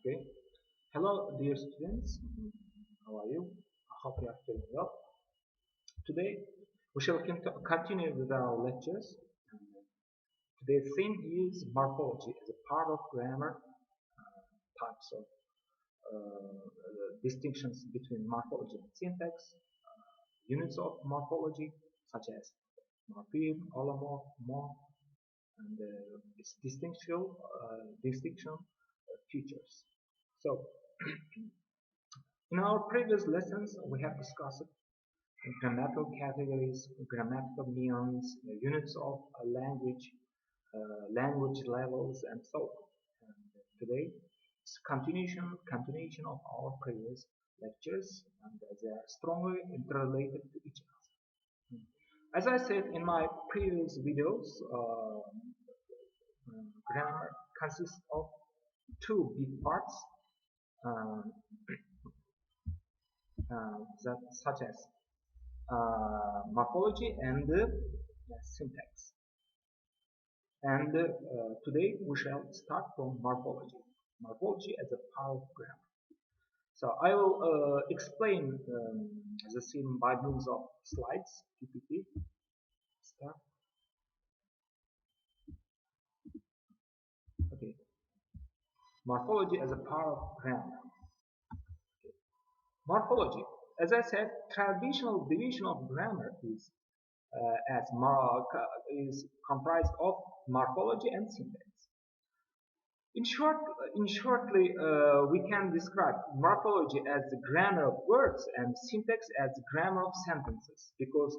Okay. Hello, dear students. How are you? I hope you are feeling well. Today, we shall continue with our lectures. Today's theme is morphology as a part of grammar, types of distinctions between morphology and syntax, units of morphology such as morpheme, allomorph, morph, and its distinction features. So, in our previous lessons, we have discussed grammatical categories, grammatical meanings, units of language, language levels, and so on. And today, it's continuation of our previous lectures, and they are strongly interrelated to each other. As I said in my previous videos, grammar consists of two big parts, um, such as morphology and syntax. And today we shall start from morphology. Morphology as a part of grammar. So I will explain the theme by means of slides, PPT. Start. Okay. Morphology as a part of grammar. Okay. Morphology. As I said, traditional division of grammar is is comprised of morphology and syntax. In shortly, we can describe morphology as the grammar of words and syntax as the grammar of sentences, because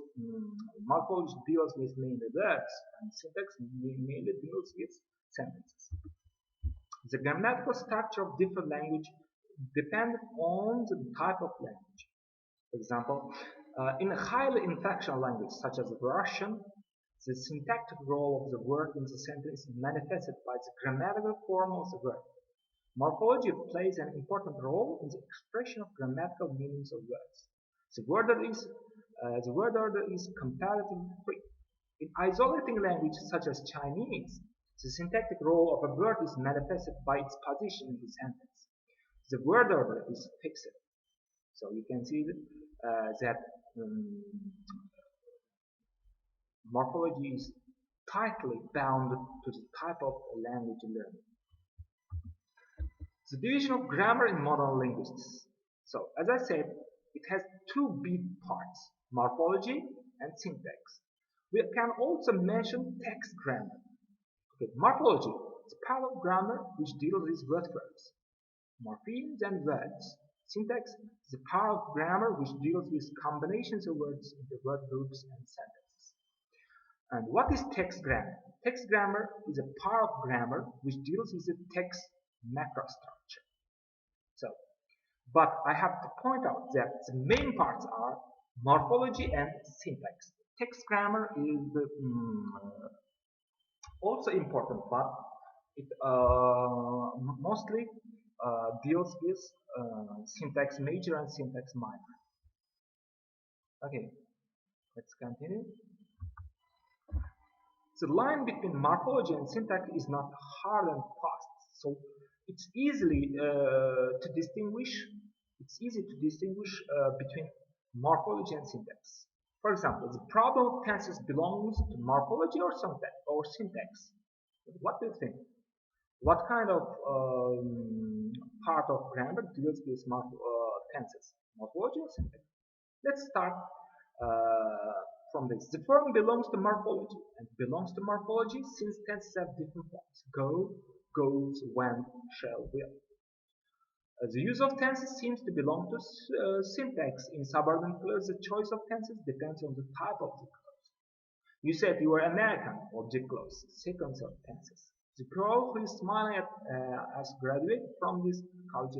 morphology deals with mainly words and syntax mainly deals with sentences. The grammatical structure of different language depends on the type of language. For example, in a highly inflectional language such as Russian, the syntactic role of the word in the sentence is manifested by the grammatical form of the word. Morphology plays an important role in the expression of grammatical meanings of words. The word order is comparatively free. In isolating language such as Chinese, the syntactic role of a word is manifested by its position in the sentence. The word order is fixed. So you can see that morphology is tightly bound to the type of language learning. The division of grammar in modern linguistics. So, as I said, it has two big parts, morphology and syntax. We can also mention text grammar. Okay, morphology is a part of grammar which deals with word verbs, morphemes and words. Syntax is a part of grammar which deals with combinations of words into word groups and sentences. And what is text grammar? Text grammar is a part of grammar which deals with the text macrostructure. So, but I have to point out that the main parts are morphology and syntax. Text grammar is also important, but it mostly deals with syntax major and syntax minor. Okay, let's continue. The line between morphology and syntax is not hard and fast, so it's easy to distinguish between morphology and syntax. For example, the problem of tenses belongs to morphology or syntax. What do you think? What kind of part of grammar deals with tenses? Morphology or syntax? Let's start from this. The form belongs to morphology and belongs to morphology since tenses have different forms. Go, goes, went, shall, will. The use of tenses seems to belong to syntax. In subordinate clause, the choice of tenses depends on the type of the clause. You said you were American, object clause, sequence of tenses. The girl who is smiling at us graduated from this college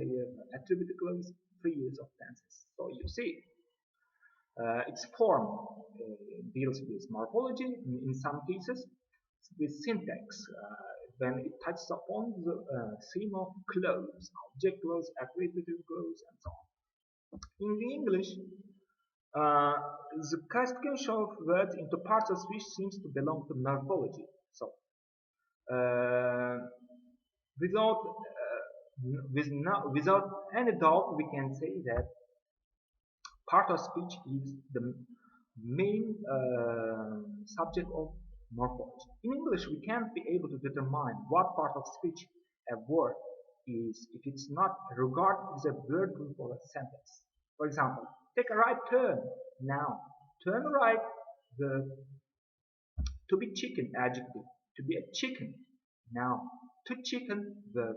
attributed clause, 3 years of tenses. So you see, its form deals with morphology, in some cases with syntax, when it touches upon the theme of clause, object clause, attributive clause, and so on. In English, the classification of words into parts of speech seems to belong to morphology. So, without any doubt, we can say that part of speech is the main subject of morphology. In English, we can't be able to determine what part of speech a word is if it's not regarded as a word group or a sentence. For example, take a right turn. Now, turn right, the to be chicken adjective, to be a chicken. Now, to chicken verb.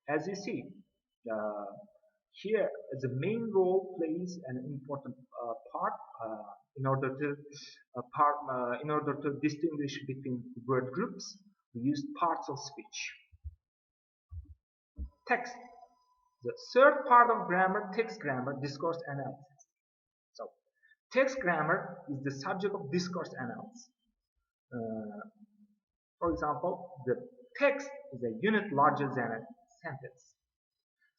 As you see, uh, here the main role plays an important part in order to in order to distinguish between word groups. We use parts of speech. Text. The third part of grammar, text grammar, discourse analysis. So, text grammar is the subject of discourse analysis. Uh, for example, the text is a unit larger than a sentence.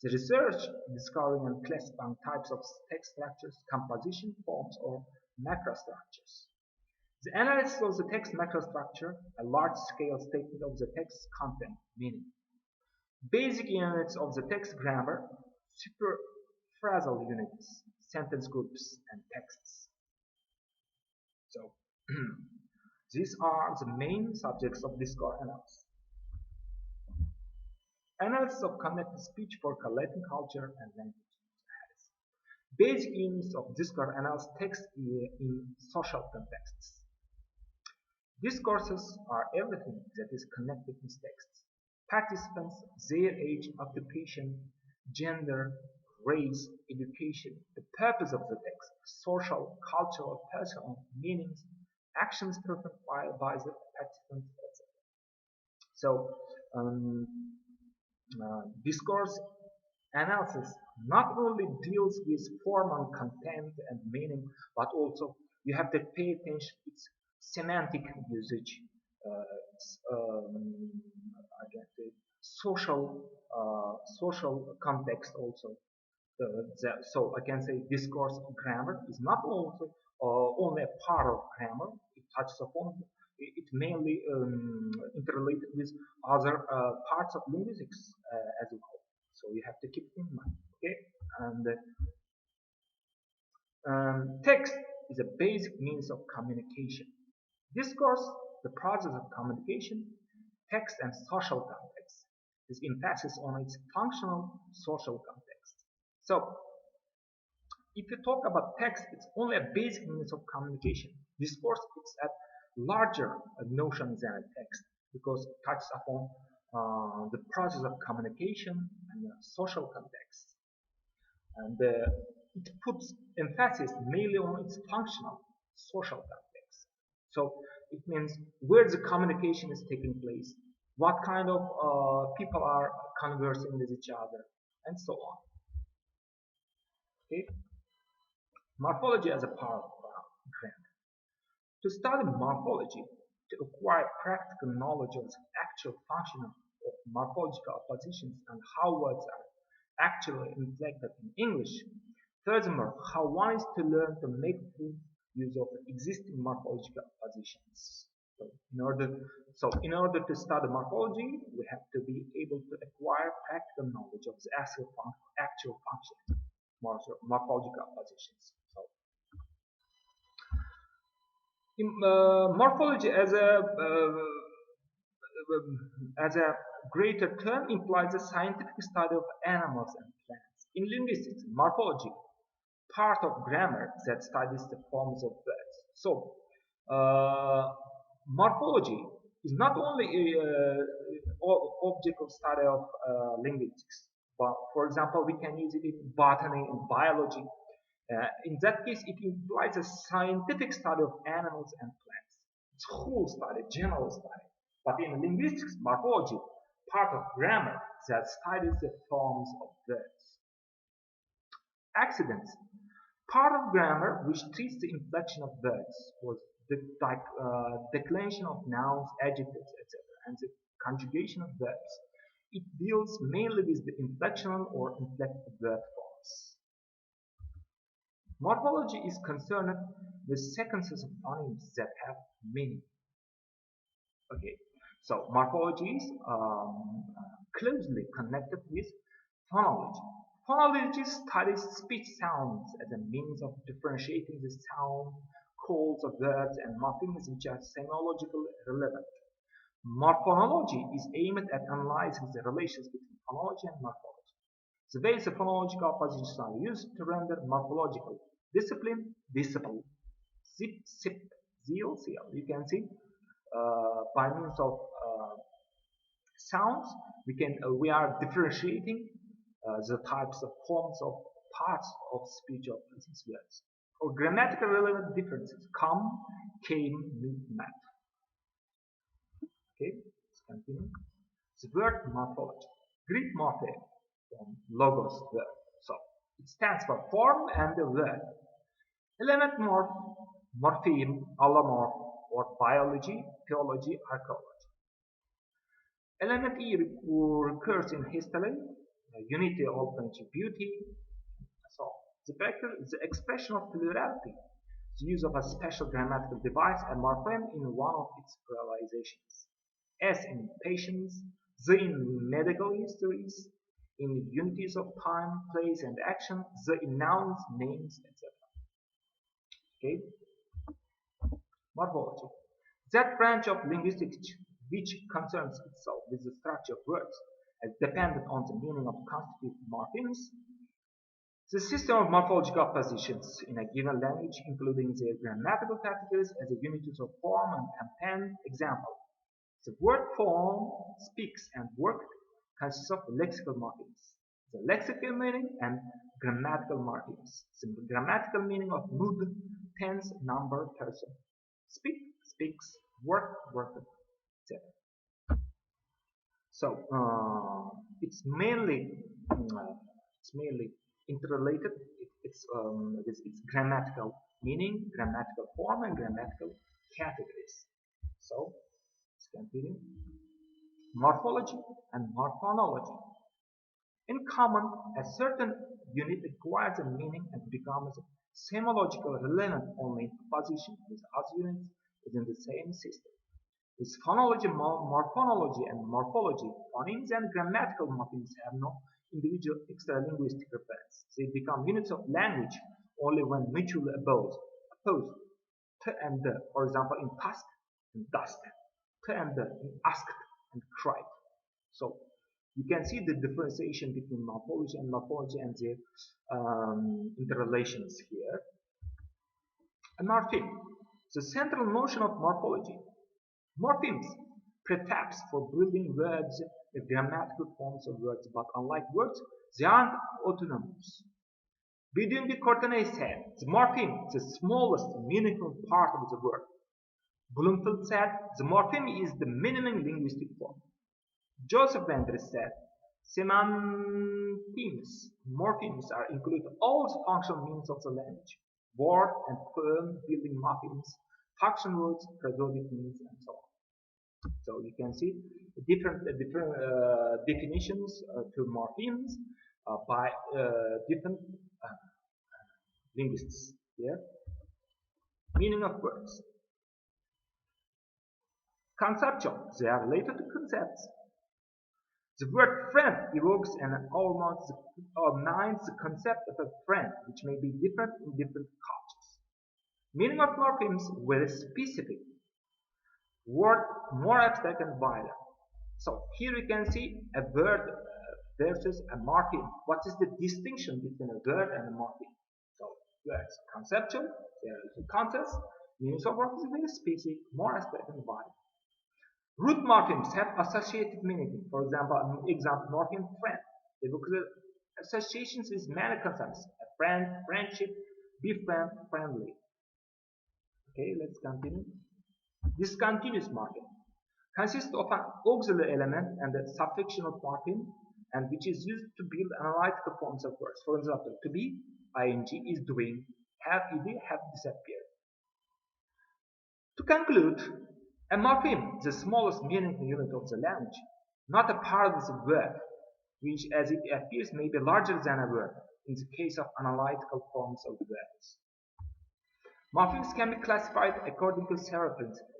The research discovering and classifying types of text structures, composition, forms, or macrostructures. The analysis of the text macrostructure, a large-scale statement of the text content, meaning. Basic units of the text grammar, superphrasal units, sentence groups, and texts. So, these are the main subjects of discourse analysis. Analysis of connected speech for collating culture and language. Basic units of discourse analysis text in social contexts. Discourses are everything that is connected with texts. Participants, their age, occupation, gender, race, education, the purpose of the text, social, cultural, personal meanings, actions performed by the participants, etc. So, discourse analysis not only deals with form and content and meaning, but also you have to pay attention to its semantic usage, its social context also. So I can say discourse grammar is not also only a part of grammar. It touches upon it mainly interrelated with other parts of linguistics as well. So you have to keep it in mind. Okay, and text is a basic means of communication. Discourse, the process of communication, text and social context, is emphasis on its functional social context. So, if you talk about text, it's only a basic means of communication. Discourse is a larger notion than a text because it touches upon the process of communication and social context. And it puts emphasis mainly on its functional social context. So it means where the communication is taking place, what kind of people are conversing with each other, and so on. Okay? Morphology as a part of grammar. To study morphology, to acquire practical knowledge of the actual function of morphological oppositions and how words are actually inflected in English. Furthermore, how one is to learn to make full use of existing morphological oppositions. In order to study morphology, we have to be able to acquire practical knowledge of the actual function morphological oppositions. So, morphology as a greater term implies a scientific study of animals and plants. In linguistics, morphology, part of grammar that studies the forms of words. So, morphology is not only an object of study of linguistics, but for example, we can use it in botany and biology. In that case, it implies a scientific study of animals and plants. It's whole study, general study. But in linguistics, morphology, part of grammar that studies the forms of words. Accidents, part of grammar which treats the inflection of words, or the declension of nouns, adjectives, etc., and the conjugation of verbs. It deals mainly with the inflectional or inflected verb forms. Morphology is concerned with sequences of phonemes that have meaning. Okay, so morphology is closely connected with Phonology. Phonology studies speech sounds as a means of differentiating the sound calls of words and morphemes which are semiologically relevant. Morphology is aimed at analyzing the relations between phonology and morphology. The ways the phonological positions are used to render morphological discipline visible. Zip, zip, zeal, seal. You can see by means of sounds we are differentiating the types of forms of parts of speech of these words. Or grammatical relevant differences come, came, met. Okay, let's continue. The word morphology. Greek morphe from logos word. So it stands for form and the word. Element morph, morpheme, allomorph, or biology, theology, archaeology. Element E recurs in history, unity, alternative, beauty. So the expression of plurality, the use of a special grammatical device, a morpheme in one of its realizations. S in patience, Z in medical histories, in unities of time, place, and action, Z in nouns, names, etc. Okay? Morphology. That branch of linguistics which concerns itself with the structure of words as dependent on the meaning of constitutive morphemes. The system of morphological positions in a given language, including their grammatical categories as a unities of form and content. Example. The word form, speaks, and worked consists of lexical morphemes. The lexical meaning and grammatical morphemes. The grammatical meaning of mood, tense, number, person. Speak, speaks, work, worked, etc. So it's mainly interrelated. It's with its grammatical meaning, grammatical form, and grammatical categories. So let's continue. Morphology and morphonology. In common, a certain unit acquires a meaning and becomes semiologically relevant only in position with other units within the same system. With phonology, morphonology, and morphology, phonemes and grammatical morphemes have no individual extra-linguistic reference. They become units of language only when mutually opposed. T and the, for example, in task and dusk. T and the in asked and cried. So you can see the differentiation between morphology and their interrelations here. A morpheme. The central notion of morphology. Morphemes, prefabs for building words, the grammatical forms of words, but unlike words, they aren't autonomous. Bidin de Courtenay said, the morpheme is the smallest meaningful part of the word. Bloomfield said, the morpheme is the minimum linguistic form. Joseph Vendry said, semantimes, morphemes are included all the functional meanings of the language, word and poem building morphemes, function words, prosodic means, and so on. So you can see different definitions to morphemes by different linguists here. Meaning of words. Conceptual, they are related to concepts. The word friend evokes in our minds the concept of a friend, which may be different in different cultures. Meaning of morphemes, very specific. Word more abstract and wider. So here you can see a word versus a morpheme. What is the distinction between a word and a morpheme? So words conceptual, there is a context. Meanings of words is very specific, more abstract and wider. Root morphemes have associative meaning. For example, morpheme friend. They look at associations with many concepts. A friend, friendship, befriend, friendly. Okay, let's continue. Discontinuous morpheme consists of an auxiliary element and a suffixional morpheme, and which is used to build analytical forms of words. For example, to be, ing, is doing, have, ed, have disappeared. To conclude, a morpheme is the smallest meaningful unit of the language, not a part of the word, which as it appears may be larger than a word in the case of analytical forms of words. Morphemes can be classified according to several principles.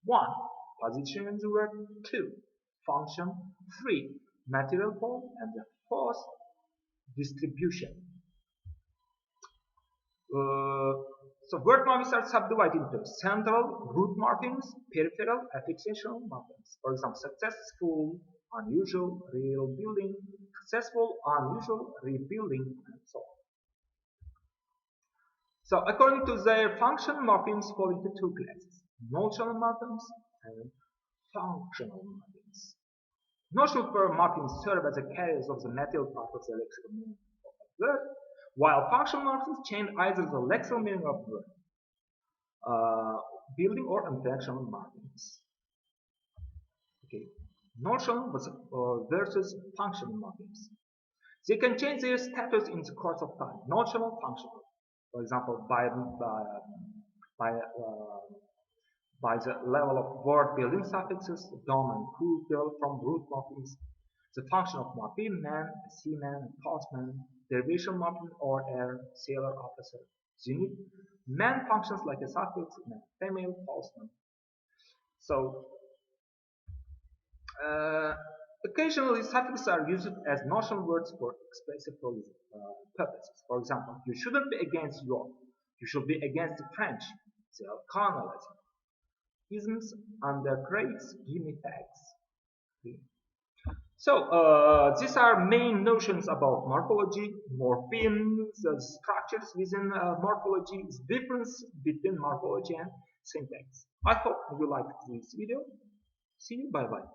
1. Position in the word. 2. Function. 3. Material form. And Fourth, distribution. So word morphemes are subdivided into central root morphemes, peripheral, affixational morphemes. For example, successful, unusual, rebuilding, successful, unusual, rebuilding, and so on. So according to their function, morphemes fall into two classes: notional morphemes and functional morphemes. Notional morphemes serve as the carriers of the material part of the lexical meaning of a word, while functional morphemes change either the lexical meaning of the word, building or inflectional morphemes. Okay, notional versus functional morphemes. They can change their status in the course of time. Notional, functional. For example, by the level of word building suffixes, dom and ku build from root morphemes. The function of morpheme, man, seaman, postman, derivation morpheme, or air, sailor, officer, is unique. Man functions like a suffix, man, female, postman. So, occasionally suffixes are used as notional words for expressive purposes. For example, you shouldn't be against Europe. You should be against the French. They are colonialism. Isms under grades give me facts. Okay. So these are main notions about morphology, morphemes, structures within morphology, the difference between morphology and syntax. I hope you liked this video. See you, bye bye.